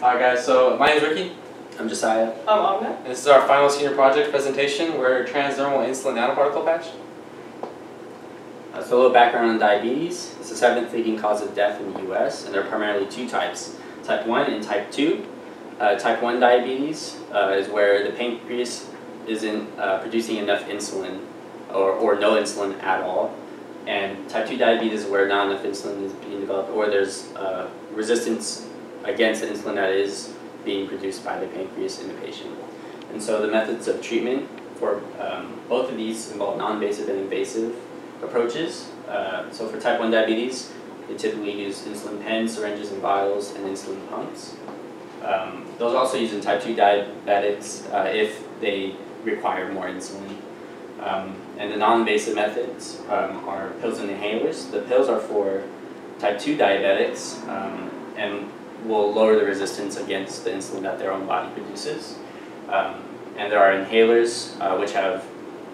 Alright guys, so my name is Ricky. I'm Jasiah. I'm Amna. And this is our final senior project presentation. We're a transdermal insulin nanoparticle patch. So a little background on diabetes. It's the 7th leading cause of death in the US, and there are primarily two types, type 1 and type 2. Type 1 diabetes is where the pancreas isn't producing enough insulin or no insulin at all. And type 2 diabetes is where not enough insulin is being developed, or there's resistance against the insulin that is being produced by the pancreas in the patient. And so the methods of treatment for both of these involve non-invasive and invasive approaches. So for type 1 diabetes, they typically use insulin pens, syringes and vials, and insulin pumps. Those are also used in type 2 diabetics if they require more insulin. And the non-invasive methods are pills and inhalers. The pills are for type 2 diabetics and will lower the resistance against the insulin that their own body produces. And there are inhalers which have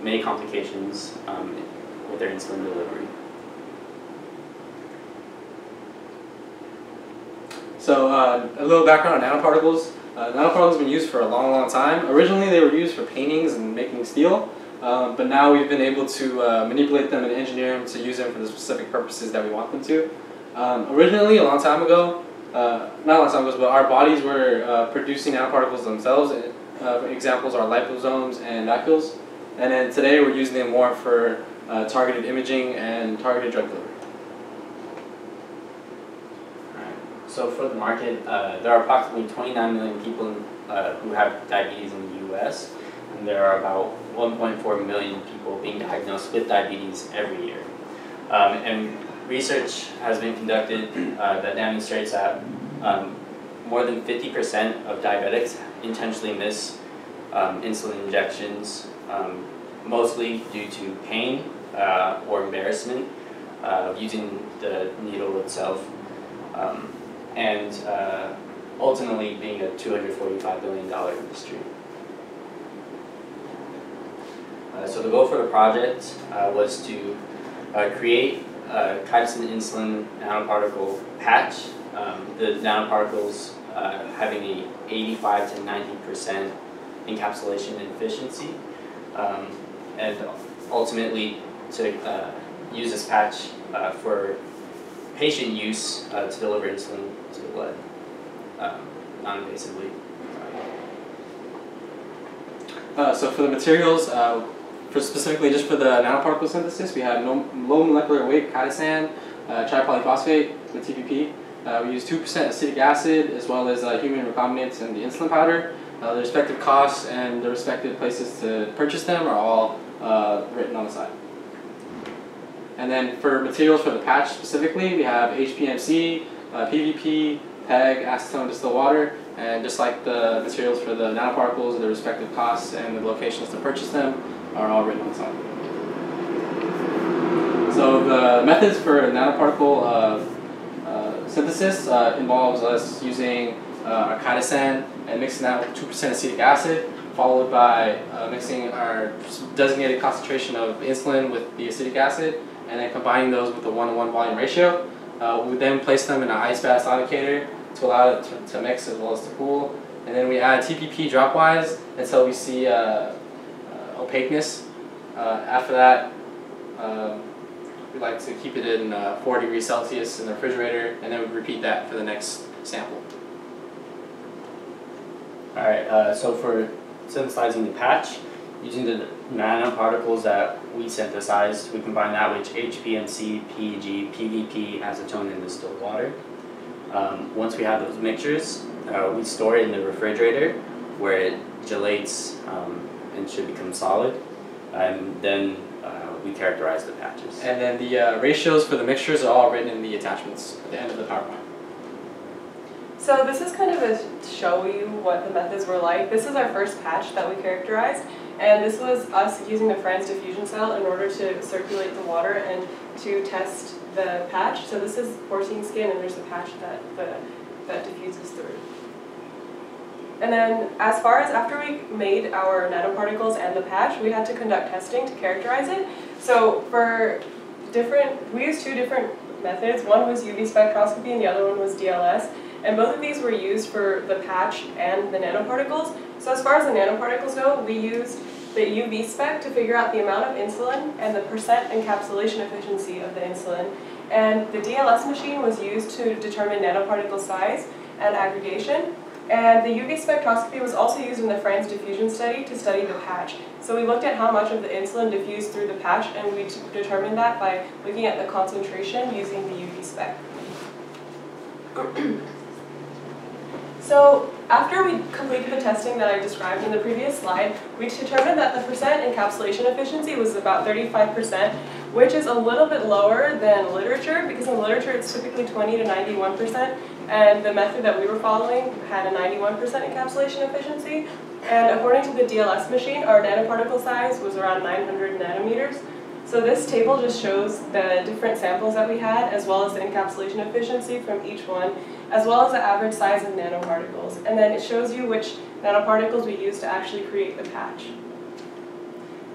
many complications with their insulin delivery. So a little background on nanoparticles. Nanoparticles have been used for a long time. Originally they were used for paintings and making steel, but now we've been able to manipulate them and engineer them to use them for the specific purposes that we want them to. Originally, a long time ago, not a long time ago, but our bodies were producing nanoparticles themselves. Examples are liposomes and vacuoles. And then today we're using them more for targeted imaging and targeted drug delivery. So for the market, there are approximately 29 million people who have diabetes in the US, and there are about 1.4 million people being diagnosed with diabetes every year. And research has been conducted that demonstrates that more than 50% of diabetics intentionally miss insulin injections, mostly due to pain or embarrassment of using the needle itself. And ultimately being a $245 billion industry. So the goal for the project was to create a chitosan insulin nanoparticle patch. The nanoparticles having a 85 to 90% encapsulation efficiency, and ultimately to use this patch for patient use to deliver insulin to the blood, non-invasively. So for the materials, specifically just for the nanoparticle synthesis, we have low molecular weight chitosan, tripolyphosphate with TPP. We use 2% acetic acid as well as human recombinants and the insulin powder. The respective costs and the respective places to purchase them are all written on the side. And then for materials for the patch specifically, we have HPMC, PVP, PEG, acetone distilled water, and just like the materials for the nanoparticles, the respective costs and the locations to purchase them are all written on the side. So the methods for nanoparticle synthesis involves us using our chitosan and mixing that with 2% acetic acid, followed by mixing our designated concentration of insulin with the acetic acid, and then combining those with a 1-to-1 volume ratio. We would then place them in an ice bath indicator to allow it to mix as well as to cool. And then we add TPP dropwise until we see opaqueness. After that, we like to keep it in 4 degrees Celsius in the refrigerator, and then we repeat that for the next sample. Alright, so for synthesizing the patch, using the nanoparticles that we synthesized, we combine that with HPMC, PEG, PVP, acetone, and distilled water. Once we have those mixtures, we store it in the refrigerator where it gelates and should become solid, and then we characterize the patches. And then the ratios for the mixtures are all written in the attachments at the end of the PowerPoint. So this is kind of to show you what the methods were like. This is our first patch that we characterized, and this was us using the Franz diffusion cell in order to circulate the water and to test the patch. So this is porcine skin, and there's a patch that diffuses through. And then as far as after we made our nanoparticles and the patch, we had to conduct testing to characterize it. So for we used 2 different methods. One was UV spectroscopy and the other one was DLS. and both of these were used for the patch and the nanoparticles. So as far as the nanoparticles go, we used the UV spec to figure out the amount of insulin and the percent encapsulation efficiency of the insulin. And the DLS machine was used to determine nanoparticle size and aggregation. And the UV spectroscopy was also used in the France diffusion study to study the patch. So we looked at how much of the insulin diffused through the patch, and we determined that by looking at the concentration using the UV spec. So after we completed the testing that I described in the previous slide, we determined that the percent encapsulation efficiency was about 35%, which is a little bit lower than literature, because in literature it's typically 20 to 91%, and the method that we were following had a 91% encapsulation efficiency. And according to the DLS machine, our nanoparticle size was around 900 nanometers. So this table just shows the different samples that we had, as well as the encapsulation efficiency from each one, as well as the average size of nanoparticles. And then it shows you which nanoparticles we used to actually create the patch.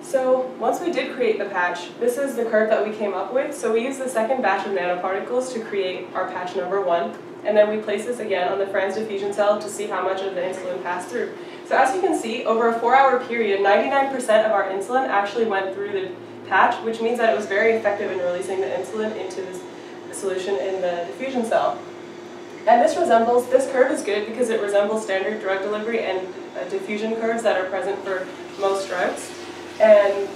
So once we did create the patch, this is the curve that we came up with. So we used the second batch of nanoparticles to create our patch number 1. And then we place this again on the France diffusion cell to see how much of the insulin passed through. So as you can see, over a 4-hour period, 99% of our insulin actually went through the patch, which means that it was very effective in releasing the insulin into this solution in the diffusion cell. And this curve is good because it resembles standard drug delivery and diffusion curves that are present for most drugs. And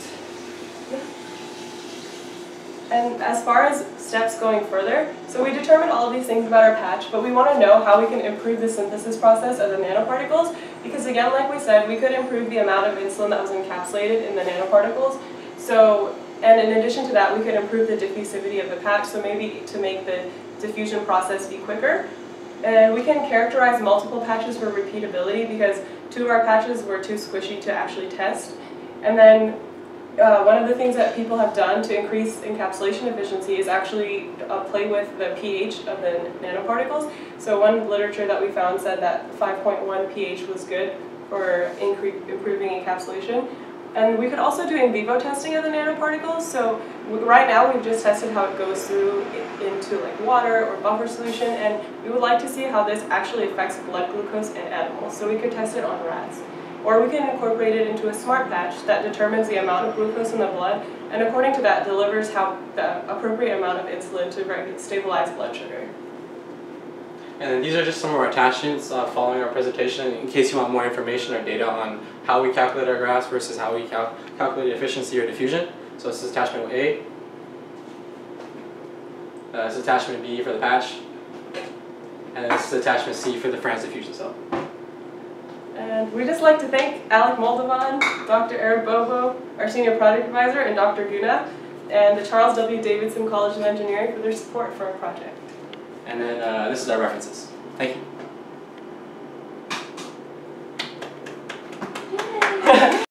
as far as steps going further, so we determined all of these things about our patch, but we want to know how we can improve the synthesis process of the nanoparticles, because again, like we said, we could improve the amount of insulin that was encapsulated in the nanoparticles. So, and in addition to that, we could improve the diffusivity of the patch, so maybe to make the diffusion process be quicker. And we can characterize multiple patches for repeatability, because 2 of our patches were too squishy to actually test. And then one of the things that people have done to increase encapsulation efficiency is actually play with the pH of the nanoparticles. So one literature that we found said that 5.1 pH was good for improving encapsulation. And we could also do in vivo testing of the nanoparticles. So right now we've just tested how it goes through into like water or buffer solution, and we would like to see how this actually affects blood glucose in animals. So we could test it on rats. Or we can incorporate it into a smart patch that determines the amount of glucose in the blood, and according to that delivers the appropriate amount of insulin to stabilize blood sugar. And these are just some of our attachments following our presentation in case you want more information or data on how we calculate our graphs versus how we calculate efficiency or diffusion. So this is attachment A. This is attachment B for the patch. And this is attachment C for the France diffusion cell. And we'd just like to thank Alec Moldovan, Dr. Eric Bobo, our senior project advisor, and Dr. Guna, and the Charles W. Davidson College of Engineering for their support for our project. And then this is our references. Thank you.